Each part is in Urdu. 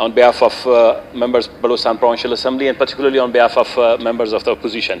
on behalf of members Balochistan Provincial Assembly and particularly on behalf of members of the opposition.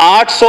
800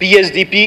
PSDP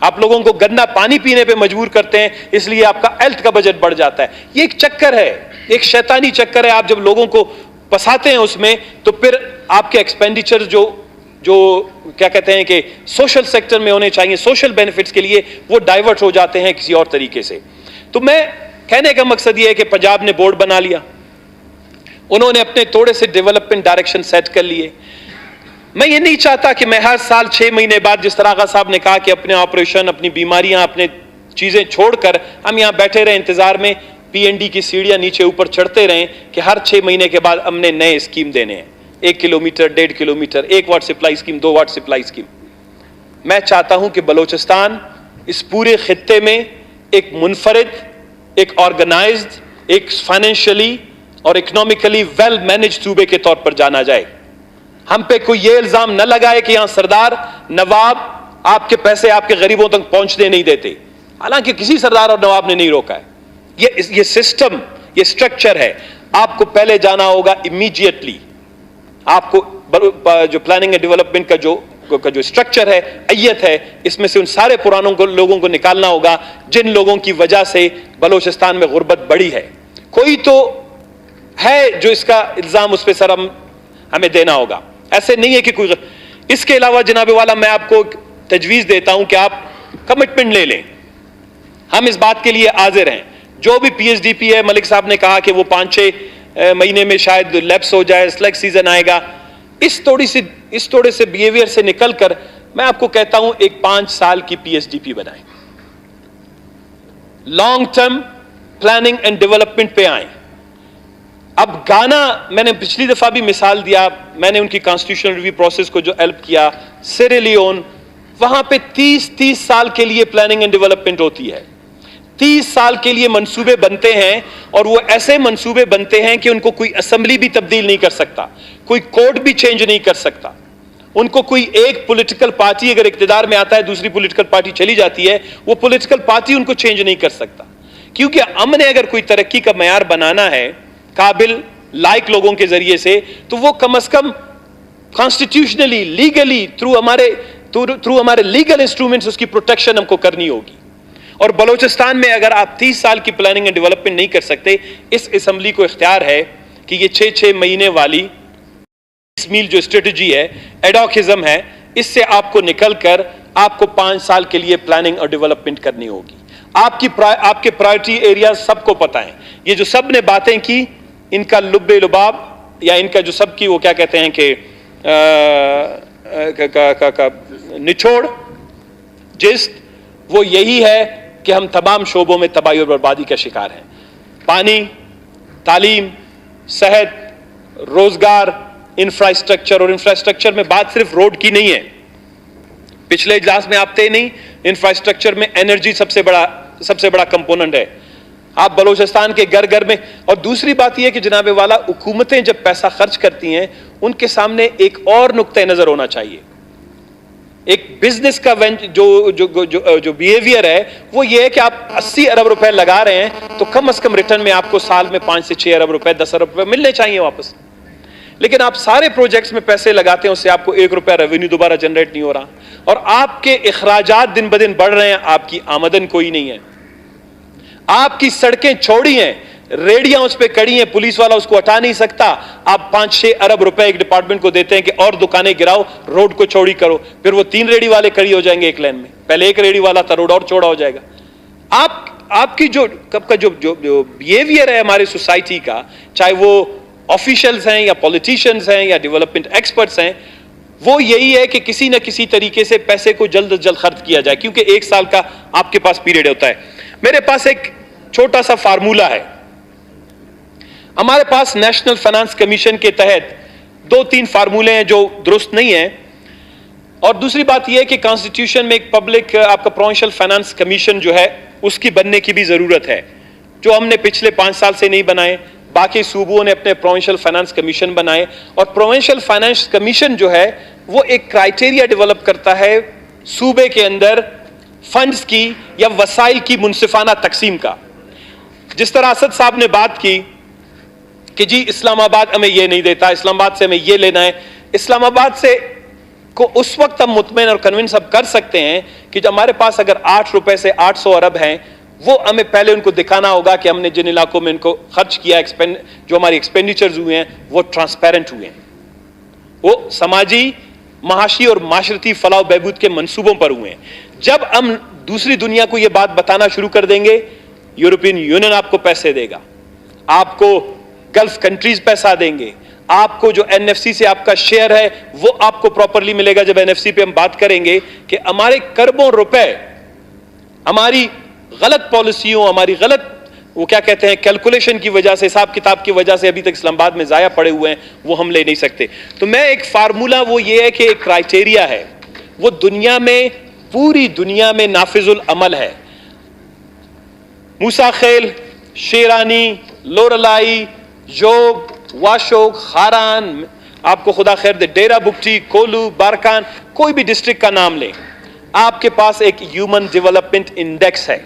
آپ لوگوں کو گندا پانی پینے پہ مجبور کرتے ہیں، اس لیے آپ کا ہیلتھ کا بجٹ بڑھ جاتا ہے. یہ ایک چکر ہے، ایک شیطانی چکر ہے. آپ جب لوگوں کو پھنساتے ہیں اس میں تو پھر آپ کے ایکسپینڈیچر جو کیا کہتے ہیں کہ سوشل سیکٹر میں ہونے چاہیے، سوشل بینیفٹس کے لیے، وہ ڈائیورٹ ہو جاتے ہیں کسی اور طریقے سے. تو میں کہنے کا مقصد یہ ہے کہ پنجاب نے بورڈ بنا لیا، انہوں نے اپنے تھوڑے سے ڈیولپمنٹ ڈائریکشن سیٹ کر لیے. میں یہ نہیں چاہتا کہ میں ہر سال 6 مہینے بعد، جس طرح آغا صاحب نے کہا کہ اپنے آپریشن، اپنی بیماریاں، اپنے چیزیں چھوڑ کر ہم یہاں بیٹھے رہیں انتظار میں، پی این ڈی کی سیڑھیاں نیچے اوپر چڑھتے رہیں کہ ہر 6 مہینے کے بعد ہم نے نئے اسکیم دینے ہیں، 1 kilometre, 1.5 kilometre, 1 what supply scheme, 2 what supply scheme. میں چاہتا ہوں کہ بلوچستان اس پورے خطے میں ایک منفرد، ایک آرگنائزڈ، ایک فائنینشلی اور اکنامکلی ویل مینج صوبے کے طور پر جانا جائے. ہم پہ کوئی یہ الزام نہ لگائے کہ یہاں سردار نواب آپ کے پیسے آپ کے غریبوں تک پہنچنے نہیں دیتے، حالانکہ کسی سردار اور نواب نے نہیں روکا ہے. یہ سسٹم، یہ سٹرکچر ہے. آپ کو پہلے جانا ہوگا امیڈیٹلی. آپ کو جو پلاننگ اینڈ ڈیولپمنٹ کا جو سٹرکچر ہے، ایت ہے، اس میں سے ان سارے پرانوں لوگوں کو نکالنا ہوگا جن لوگوں کی وجہ سے بلوچستان میں غربت بڑھی ہے. کوئی تو ہے جو اس کا الزام اس پہ سر ہمیں دینا ہوگا. ایسے نہیں ہے کہ کوئی اس کے علاوہ جناب والا میں آپ کو تجویز دیتا ہوں کہ آپ کمٹمنٹ لے لیں. ہم اس بات کے لیے حاضر ہیں. جو بھی پی ایچ ڈی پی ہے، ملک صاحب نے کہا کہ وہ 5-6 مہینے میں شاید لیپس ہو جائے، سلیکٹ سیزن آئے گا. اس تھوڑے سے بیہیویئر سے نکل کر میں آپ کو کہتا ہوں ایک 5 سال کی پی ایچ ڈی پی بنائیں، long term planning and development پہ آئیں. اب گانا، میں نے پچھلی دفعہ بھی مثال دیا، میں نے ان کی کانسٹیٹیوشنل ریویو پروسیس کو جو ہیلپ کیا، سیری لیون، وہاں پہ 30 سال کے لیے پلاننگ اینڈ ڈیولپمنٹ ہوتی ہے. 30 سال کے لیے منصوبے بنتے ہیں، اور وہ ایسے منصوبے بنتے ہیں کہ ان کو کوئی اسمبلی بھی تبدیل نہیں کر سکتا، کوئی کوڈ بھی چینج نہیں کر سکتا. ان کو کوئی ایک پولیٹیکل پارٹی اگر اقتدار میں آتا ہے، دوسری پولیٹیکل پارٹی چلی جاتی ہے، وہ پولیٹیکل پارٹی ان کو چینج نہیں کر سکتا. کیونکہ ہم نے اگر کوئی ترقی کا معیار بنانا ہے قابل لائق لوگوں کے ذریعے سے، تو وہ کم از کم کانسٹیٹیوشنلی، لیگلی، تھرو ہمارے لیگل انسٹرومنٹس اس کی پروٹیکشن ہم کو کرنی ہوگی. اور بلوچستان میں اگر آپ 30 سال کی پلاننگ اینڈ ڈیولپمنٹ نہیں کر سکتے، اس اسمبلی کو اختیار ہے کہ یہ 6 مہینے والی اس میل جو اسٹریٹجی ہے، ایڈاکزم ہے، اس سے آپ کو نکل کر آپ کو 5 سال کے لیے پلاننگ اور ڈیولپمنٹ کرنی ہوگی. آپ کے پرائورٹی ایریاز سب کو پتہ ہیں. یہ جو سب نے باتیں کی، ان کا لب لباب یا ان کا جو سب کی وہ کیا کہتے ہیں کہ نچوڑ جست، وہ یہی ہے کہ ہم تمام شعبوں میں تباہی اور بربادی کا شکار ہیں. پانی، تعلیم، صحت، روزگار، انفراسٹرکچر. اور انفراسٹرکچر میں بات صرف روڈ کی نہیں ہے. پچھلے اجلاس میں آپ تھے نہیں، انفراسٹرکچر میں انرجی سب سے بڑا کمپوننٹ ہے. آپ بلوچستان کے گھر گھر میں. اور دوسری بات یہ ہے کہ جناب والا، حکومتیں جب پیسہ خرچ کرتی ہیں، ان کے سامنے ایک اور نقطہ نظر ہونا چاہیے. ایک بزنس کا جو بیہیویئر ہے وہ یہ ہے کہ آپ 80 ارب روپے لگا رہے ہیں تو کم از کم ریٹرن میں آپ کو سال میں 5 سے 6 ارب روپے، 10 ارب روپے ملنے چاہیے واپس. لیکن آپ سارے پروجیکٹس میں پیسے لگاتے ہیں، اس سے آپ کو 1 روپیہ ریونیو دوبارہ جنریٹ نہیں ہو رہا، اور آپ کے اخراجات دن بدن بڑھ رہے ہیں، آپ کی آمدن کوئی نہیں ہے. آپ کی سڑکیں چھوڑی ہیں، ریڑیاں اس پہ کڑی ہیں، پولیس والا اس کو ہٹا نہیں سکتا. آپ 5-6 ارب روپے ایک ڈپارٹمنٹ کو دیتے ہیں کہ اور دکانیں گراؤ، روڈ کو چوڑی کرو. پھر وہ 3 ریڑی والے کھڑی ہو جائیں گے ایک لین میں. پہلے ایک ریڑی والا تھا، روڈ اور چوڑا ہو جائے گا. آپ کی جو بیہیویئر ہے ہمارے سوسائٹی کا، چاہے وہ آفیشلز ہیں یا پولیٹیشنز ہیں یا ڈیولپمنٹ ایکسپرٹس ہیں، وہ یہی ہے کہ کسی نہ کسی طریقے سے پیسے کو جلد از جلد خرچ کیا جائے، کیونکہ 1 سال کا آپ کے پاس پیریڈ ہوتا ہے. میرے پاس ایک چھوٹا سا فارمولہ ہے. ہمارے پاس نیشنل فائنانس کمیشن کے تحت 2-3 فارمولے ہیں جو درست نہیں ہیں. اور دوسری بات یہ ہے کہ کانسٹیٹیوشن میں ایک پبلک آپ کا پروونشل فائنانس کمیشن جو ہے، اس کی بننے کی بھی ضرورت ہے، جو ہم نے پچھلے 5 سال سے نہیں بنائے. باقی صوبوں نے اپنے پروونشل فائنانس کمیشن بنائے. اور پروونشل فائنانس کمیشن جو ہے وہ ایک کرائٹیریا ڈیولپ کرتا ہے صوبے کے اندر فنڈز کی یا وسائل کی منصفانہ تقسیم کا. جس طرح اسد صاحب نے بات کی کہ جی اسلام آباد ہمیں یہ نہیں دیتا، اسلام آباد سے ہمیں یہ لینا ہے. اسلام آباد سے کو اس وقت ہم مطمئن اور کنونس اب کر سکتے ہیں کہ جب ہمارے پاس اگر 8 روپے سے 800 ارب ہیں، وہ ہمیں پہلے ان کو دکھانا ہوگا کہ ہم نے جن علاقوں میں ان کو خرچ کیا، جو ہماری ایکسپینڈیچرز ہوئے ہیں وہ ٹرانسپیرنٹ ہوئے ہیں، وہ سماجی، معاشی اور معاشرتی فلاح و بہبود کے منصوبوں پر ہوئے ہیں۔ جب ہم دوسری دنیا کو یہ بات بتانا شروع کر دیں گے، یورپین یونین آپ کو پیسے دے گا، آپ کو گلف کنٹریز پیسہ دیں گے، آپ کو جو این ایف سی سے آپ کا شیئر ہے وہ آپ کو پراپرلی ملے گا۔ جب این ایف سی پہ ہم بات کریں گے کہ ہمارے کروڑوں روپے ہماری غلط پالیسیوں، ہماری غلط وہ کیا کہتے ہیں کیلکولیشن کی وجہ سے، حساب کتاب کی وجہ سے ابھی تک اسلام آباد میں ضائع پڑے ہوئے ہیں، وہ ہم لے نہیں سکتے۔ تو میں ایک فارمولہ وہ یہ ہے کہ ایک کرائٹیریا ہے، وہ دنیا میں، پوری دنیا میں نافذ العمل ہے۔ موسیٰ خیل، شیرانی، لورلائی، جوب، واشوک، خاران، آپ کو خدا خیر دے، ڈیرہ بگٹی، کولو، بارکان، کوئی بھی ڈسٹرکٹ کا نام لیں، آپ کے پاس ایک ہیومن ڈیولپمنٹ انڈیکس ہے،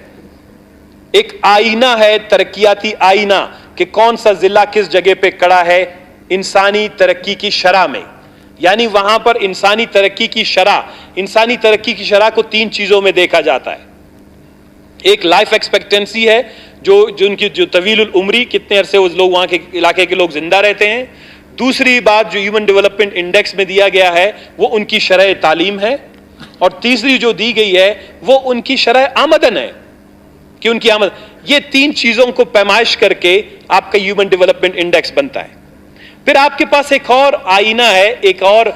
ایک آئینہ ہے، ترقیاتی آئینہ کہ کون سا ضلع کس جگہ پہ کڑا ہے انسانی ترقی کی شرح میں۔ یعنی وہاں پر انسانی ترقی کی شرح کو 3 چیزوں میں دیکھا جاتا ہے۔ ایک لائف ایکسپیکٹنسی ہے، جن کی جو طویل العمری، کتنے عرصے وہ لوگ وہاں کے علاقے کے لوگ زندہ رہتے ہیں۔ دوسری بات جو ہیومن ڈیولپمنٹ انڈیکس میں دیا گیا ہے وہ ان کی شرح تعلیم ہے، اور تیسری جو دی گئی ہے وہ ان کی شرح آمدن ہے کہ ان کی آمدن۔ یہ 3 چیزوں کو پیمائش کر کے آپ کا ہیومن ڈیولپمنٹ انڈیکس بنتا ہے۔ پھر آپ کے پاس ایک اور آئینہ ہے، ایک اور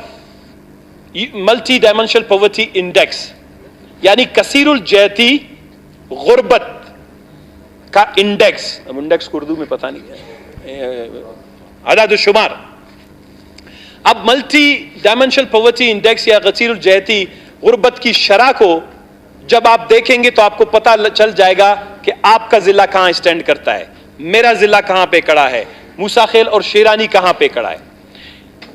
ملٹی ڈائمینشنل پاورٹی انڈیکس، یعنی کثیر الجہتی غربت کا انڈیکس۔ انڈیکس کو اردو میں پتہ نہیں ہے، عدد و شمار۔ اب ملٹی ڈائمینشنل پاورٹی انڈیکس یا کثیر الجہتی غربت کی شرح کو جب آپ دیکھیں گے تو آپ کو پتہ چل جائے گا کہ آپ کا ضلع کہاں اسٹینڈ کرتا ہے، میرا ضلع کہاں پہ کڑا ہے، موسیٰ خیل اور شیرانی کہاں پہ کڑا ہے۔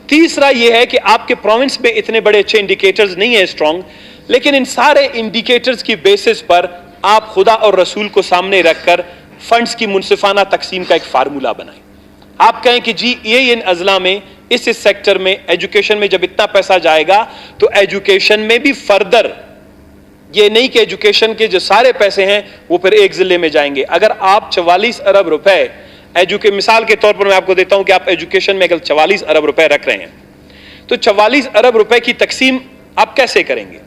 تیسرا یہ ہے کہ آپ کے پروونس میں اتنے بڑے اچھے انڈیکیٹرز نہیں ہیں اسٹرانگ، لیکن ان سارے انڈیکیٹرز کی بیسس پر آپ خدا اور رسول کو سامنے رکھ کر فنڈز کی منصفانہ تقسیم کا ایک فارمولہ بنائیں۔ آپ کہیں کہ جی یہ ان اضلاع میں، اس سیکٹر میں، ایجوکیشن میں جب اتنا پیسہ جائے گا تو ایجوکیشن میں بھی فردر، یہ نہیں کہ ایجوکیشن کے جو سارے پیسے ہیں وہ پھر ایک ضلع میں جائیں گے۔ اگر آپ 44 ارب روپے مثال کے طور پر میں آپ کو دیتا ہوں کہ آپ ایجوکیشن میں اگر 44 ارب روپے رکھ رہے ہیں تو 44 ارب روپے کی تقسیم آپ کیسے کریں گے؟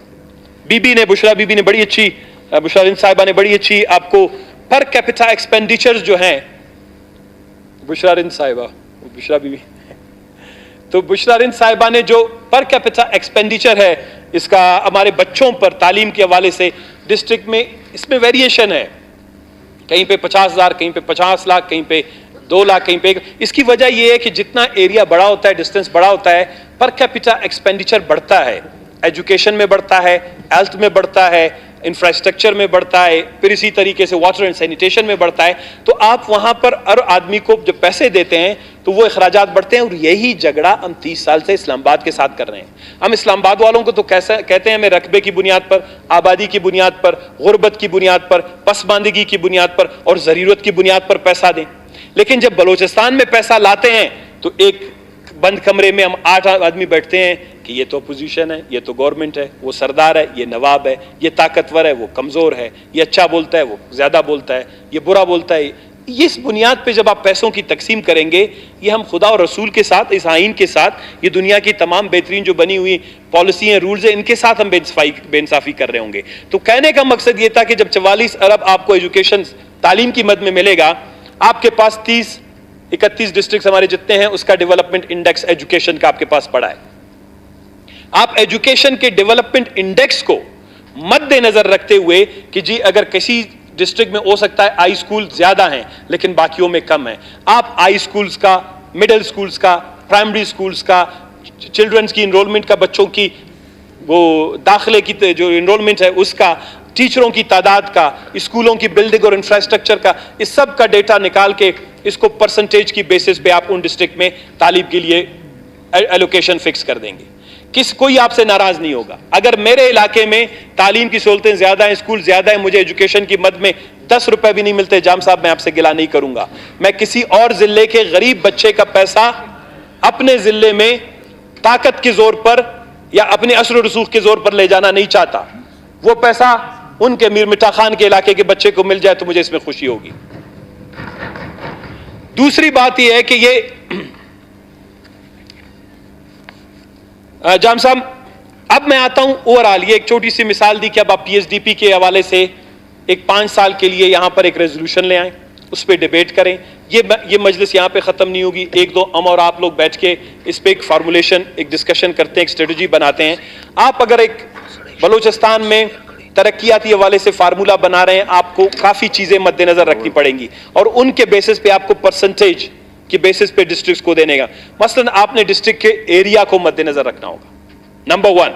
بشرا بی بی نے بڑی اچھی، بشرا رند صاحبہ نے بڑی اچھی آپ کو پر کیپٹا ایکسپینڈیچرز جو ہیں، بشرا رند صاحبہ، بشرا بی بی، تو بشرا رند صاحبہ نے جو پر کیپٹا ایکسپینڈیچر ہے اس کا ہمارے بچوں پر تعلیم کے حوالے سے ڈسٹرکٹ میں، اس میں ویریشن ہے، کہیں پہ 50,000، کہیں پہ 50 لاکھ، کہیں پہ 2 لاکھ، کہیں پہ۔ اس کی وجہ یہ ہے کہ جتنا ایریا بڑا ہوتا ہے، ڈسٹینس بڑا ہوتا ہے، پر کیپٹا ایکسپینڈیچر بڑھتا ہے، ایجوکیشن میں بڑھتا ہے، ہیلتھ میں بڑھتا ہے، انفراسٹرکچر میں بڑھتا ہے، پھر اسی طریقے سے واٹر اینڈ سینیٹیشن میں بڑھتا ہے۔ تو آپ وہاں پر ہر آدمی کو جب پیسے دیتے ہیں تو وہ اخراجات بڑھتے ہیں، اور یہی جھگڑا ہم 30 سال سے اسلام آباد کے ساتھ کر رہے ہیں۔ ہم اسلام آباد والوں کو تو کہتے ہیں ہمیں رقبے کی بنیاد پر، آبادی کی بنیاد پر، غربت کی بنیاد پر، پسماندگی کی بنیاد پر اور ضرورت کی بنیاد پر پیسہ دیں، لیکن جب بلوچستان میں پیسہ لاتے ہیں تو ایک بند کمرے میں ہم 8 آدمی بیٹھتے ہیں کہ یہ تو اپوزیشن ہے، یہ تو گورنمنٹ ہے، وہ سردار ہے، یہ نواب ہے، یہ طاقتور ہے، وہ کمزور ہے، یہ اچھا بولتا ہے، وہ زیادہ بولتا ہے، یہ برا بولتا ہے۔ اس بنیاد پہ جب آپ پیسوں کی تقسیم کریں گے، یہ ہم خدا اور رسول کے ساتھ، اس آئین کے ساتھ، یہ دنیا کی تمام بہترین جو بنی ہوئی پالیسی ہیں، رولز ہیں، ان کے ساتھ ہم بے انصافی کر رہے ہوں گے۔ تو کہنے کا مقصد یہ تھا کہ جب 44 ارب آپ کو ایجوکیشن تعلیم کی مد میں ملے گا، آپ کے پاس 31 ڈسٹرکٹس ہمارے جتنے ہیں، اس کا ڈیولپمنٹ انڈیکس ایجوکیشن کا آپ کے پاس پڑا ہے۔ آپ ایجوکیشن کے ڈیولپمنٹ انڈیکس کو مد نظر رکھتے ہوئے کہ جی اگر کسی ڈسٹرکٹ میں ہو سکتا ہے آئی سکول زیادہ ہیں لیکن باقیوں میں کم ہیں، آپ آئی سکولز کا، مڈل سکولز کا، پرائمری سکولز کا، چلڈرنز کی انرولمنٹ کا، بچوں کی وہ داخلے کی جو انرولمنٹ ہے اس کا، ٹیچروں کی تعداد کا، اسکولوں کی بلڈنگ اور انفراسٹرکچر کا، اس سب کا ڈیٹا نکال کے اس کو پرسنٹیج کی بیسس پہ آپ ان ڈسٹرکٹ میں تعلیم کے لیے ایلوکیشن فکس کر دیں گے۔ کوئی آپ سے ناراض نہیں ہوگا۔ اگر میرے علاقے میں تعلیم کی سہولتیں زیادہ ہیں، اسکول زیادہ ہیں، مجھے ایجوکیشن کی مد میں 10 روپے بھی نہیں ملتے، جام صاحب میں آپ سے گلہ نہیں کروں گا، میں کسی اور ضلع کے غریب بچے کا پیسہ اپنے ضلع میں طاقت کے زور پر یا اپنے اثر و رسوخ کے زور پر لے جانا نہیں چاہتا. وہ پیسہ ان کے میر مٹھا خان کے علاقے کے بچے کو مل جائے تو مجھے اس میں خوشی ہوگی. دوسری بات یہ ہے کہ یہ جام صاحب، اب میں آتا ہوں اوورآل. یہ ایک چھوٹی سی مثال دی کہ اب آپ پی ایس ڈی پی کے حوالے سے ایک 5 سال کے لیے یہاں پر ایک ریزولوشن لے آئیں, اس پہ ڈیبیٹ کریں. یہ مجلس یہاں پہ ختم نہیں ہوگی. 1-2 ہم اور آپ لوگ بیٹھ کے اس پہ ایک فارمولیشن, ایک ڈسکشن کرتے ہیں, ایک اسٹریٹجی بناتے ہیں. آپ اگر ایک بلوچستان میں ترقیاتی حوالے سے فارمولہ بنا رہے ہیں, آپ کو کافی چیزیں مد نظر رکھنی پڑیں گی, اور ان کے بیسس پہ آپ کو پرسنٹیج کی بیسس پہ ڈسٹرکٹس کو دینے گا. مثلا آپ نے ڈسٹرکٹ کے ایریا کو مد نظر رکھنا ہوگا. نمبر 1,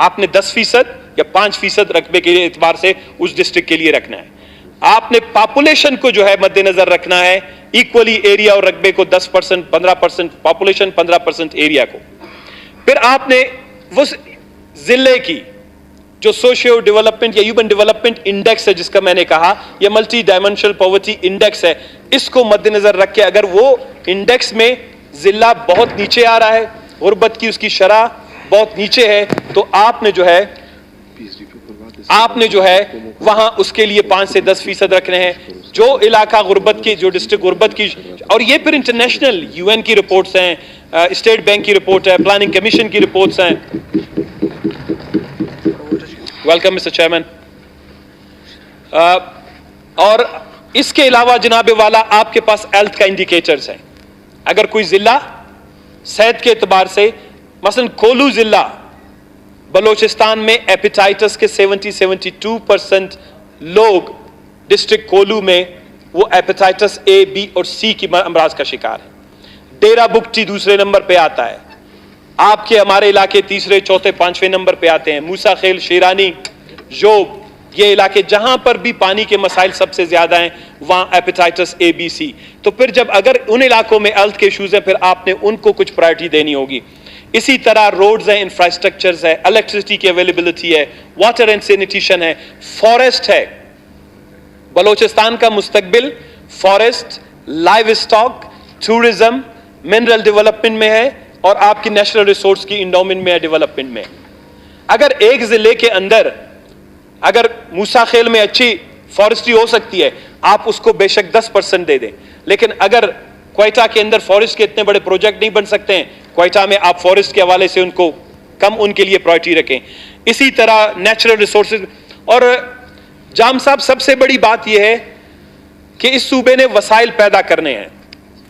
آپ نے 10% یا 5% رقبے کے اعتبار سے اس ڈسٹرکٹ کے لیے رکھنا ہے. آپ نے پاپولیشن کو جو ہے مد نظر رکھنا ہے, ایکولی ایریا اور رقبے کو 10%, 15% پاپولیشن, 15% ایریا کو. پھر آپ نے اس ضلع کی جو سوشیو ڈیولپمنٹ یا ہیومن ڈیولپمنٹ انڈیکس ہے, جس کا میں نے کہا یہ ملٹی ڈائمینشنل پاورٹی انڈیکس ہے, اس کو مد نظر رکھ کے اگر وہ انڈیکس میں ضلع بہت نیچے آ رہا ہے, غربت کی اس کی شرح بہت نیچے ہے, تو آپ نے جو ہے وہاں اس کے لیے 5 سے 10% رکھنے ہیں. جو علاقہ غربت کی, جو ڈسٹرکٹ غربت کی, اور یہ پھر انٹرنیشنل UN کی رپورٹس ہیں, اسٹیٹ بینک کی رپورٹ ہے, پلاننگ کمیشن کی رپورٹس ہیں. Welcome mister chairman. اور اس کے علاوہ جناب والا آپ کے پاس ہیلتھ کا انڈیکیٹرز ہیں. اگر کوئی ضلع صحت کے اعتبار سے, مثلا کولو ضلع بلوچستان میں ایپیٹائٹس کے 70-72% لوگ ڈسٹرکٹ کولو میں وہ ایپیٹائٹس A, B اور C کی امراض کا شکار ہے. ڈیرہ بگٹی دوسرے نمبر پہ آتا ہے. آپ کے ہمارے علاقے تیسرے, چوتھے, 5ویں نمبر پہ آتے ہیں. موسیٰ خیل, شیرانی, جوب, یہ علاقے جہاں پر بھی پانی کے مسائل سب سے زیادہ ہیں وہاں ایپیٹائٹس A, B, C. تو پھر جب اگر ان علاقوں میں ہیلتھ کے ایشوز ہیں, پھر آپ نے ان کو کچھ پرائرٹی دینی ہوگی. اسی طرح روڈز ہیں, انفراسٹرکچرز ہے, الیکٹریسٹی کی اویلیبلٹی ہے, واٹر اینڈ سینیٹیشن ہے, فارسٹ ہے. بلوچستان کا مستقبل forest, live stock, tourism, mineral development میں ہے, اور آپ کی نیشنل ریسورس کی انڈومنٹ میں ہے, ڈیولپمنٹ میں. اگر ایک ضلع کے اندر اگر موسیٰ خیل میں اچھی فارسٹری ہو سکتی ہے, آپ اس کو بے شک 10% دے دیں, لیکن اگر کوئٹہ کے اندر فارسٹ کے اتنے بڑے پروجیکٹ نہیں بن سکتے ہیں, کوئٹہ میں آپ فارسٹ کے حوالے سے ان کو کم, ان کے لیے پرائرٹی رکھیں. اسی طرح نیچرل ریسورسز. اور جام صاحب سب سے بڑی بات یہ ہے کہ اس صوبے نے وسائل پیدا کرنے ہیں,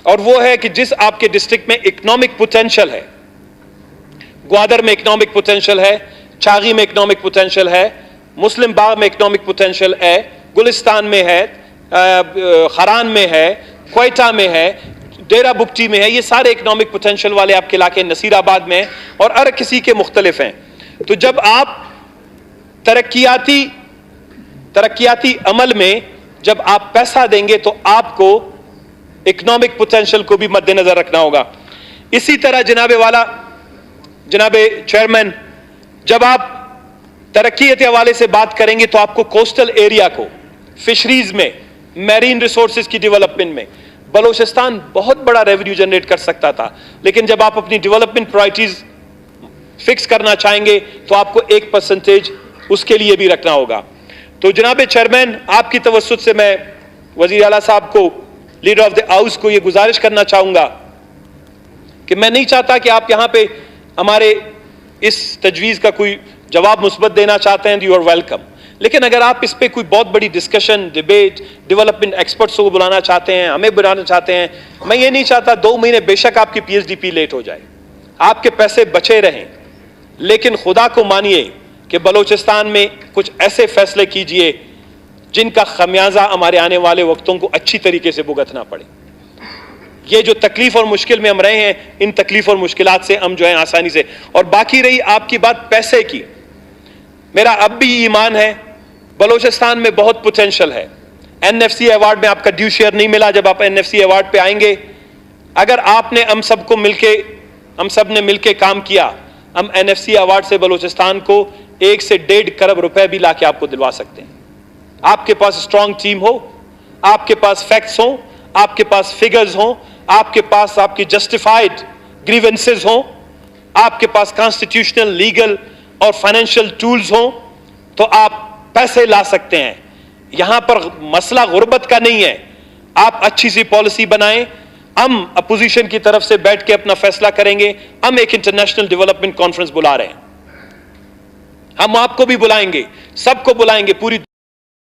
اور وہ ہے کہ جس آپ کے ڈسٹرکٹ میں اکنامک پوٹینشل ہے, گوادر میں اکنامک پوٹینشل ہے, چاغی میں اکنامک پوٹینشل ہے, مسلم باغ میں اکنامک پوٹینشل ہے, گلستان میں ہے, خران میں ہے, کوئٹہ میں ہے, ڈیرہ بگٹی میں ہے. یہ سارے اکنامک پوٹینشل والے آپ کے علاقے نصیر آباد میں ہیں, اور ہر کسی کے مختلف ہیں. تو جب آپ ترقیاتی عمل میں جب آپ پیسہ دیں گے تو آپ کو اکنامک پوٹینشل کو بھی مد نظر رکھنا ہوگا. اسی طرح جناب چیئرمین, جب آپ ترقی کے حوالے سے بات کریں گے تو آپ کو کوسٹل ایریا کو, فشریز میں, میرین ریسورسز کی ڈیولپمنٹ میں بلوچستان بہت بڑا ریونیو جنریٹ کر سکتا تھا, لیکن جب آپ اپنی ڈیولپمنٹ پرائرٹیز فکس کرنا چاہیں گے تو آپ کو 1% اس کے لیے بھی رکھنا ہوگا. تو جناب چیئرمین, آپ کی توسط سے میں وزیر اعلیٰ صاحب کو, لیڈر آف دی ہاؤس کو یہ گزارش کرنا چاہوں گا کہ میں نہیں چاہتا کہ آپ یہاں پہ ہمارے اس تجویز کا کوئی جواب مثبت دینا چاہتے ہیں, یو آر ویلکم. لیکن اگر آپ اس پہ کوئی بہت بڑی ڈسکشن, ڈیبیٹ, ڈیولپمنٹ ایکسپرٹس کو بلانا چاہتے ہیں, ہمیں بلانا چاہتے ہیں, میں یہ نہیں چاہتا 2 مہینے بے شک آپ کی PhD لیٹ ہو جائے, آپ کے پیسے بچے رہیں, لیکن خدا کو مانیے کہ بلوچستان میں کچھ ایسے فیصلے کیجئے جن کا خمیازہ ہمارے آنے والے وقتوں کو اچھی طریقے سے بھگتنا پڑے. یہ جو تکلیف اور مشکل میں ہم رہے ہیں, ان تکلیف اور مشکلات سے ہم جو ہیں آسانی سے. اور باقی رہی آپ کی بات پیسے کی, میرا اب بھی ایمان ہے بلوچستان میں بہت پوٹینشل ہے. NFC ایوارڈ میں آپ کا ڈیو شیئر نہیں ملا, جب آپ NFC ایوارڈ پہ آئیں گے, اگر آپ نے ہم سب نے مل کے کام کیا, ہم NFC ایوارڈ سے بلوچستان کو 1 سے 1.5 کروڑ روپے بھی لا کے آپ کو دلوا سکتے ہیں. آپ کے پاس اسٹرانگ ٹیم ہو, آپ کے پاس فیکٹس ہوں, آپ کے پاس فگرز ہوں, آپ کے پاس آپ کی جسٹیفائڈ گریونسز ہوں, آپ کے پاس کانسٹیٹیوشنل، لیگل اور فائنینشیل ٹولز ہوں تو آپ پیسے لا سکتے ہیں. یہاں پر مسئلہ غربت کا نہیں ہے. آپ اچھی سی پالیسی بنائیں، ہم اپوزیشن کی طرف سے بیٹھ کے اپنا فیصلہ کریں گے. ہم ایک انٹرنیشنل ڈیولپمنٹ کانفرنس بلا رہے ہیں، ہم آپ کو بھی بلائیں گے، سب کو بلائیں گے، پوری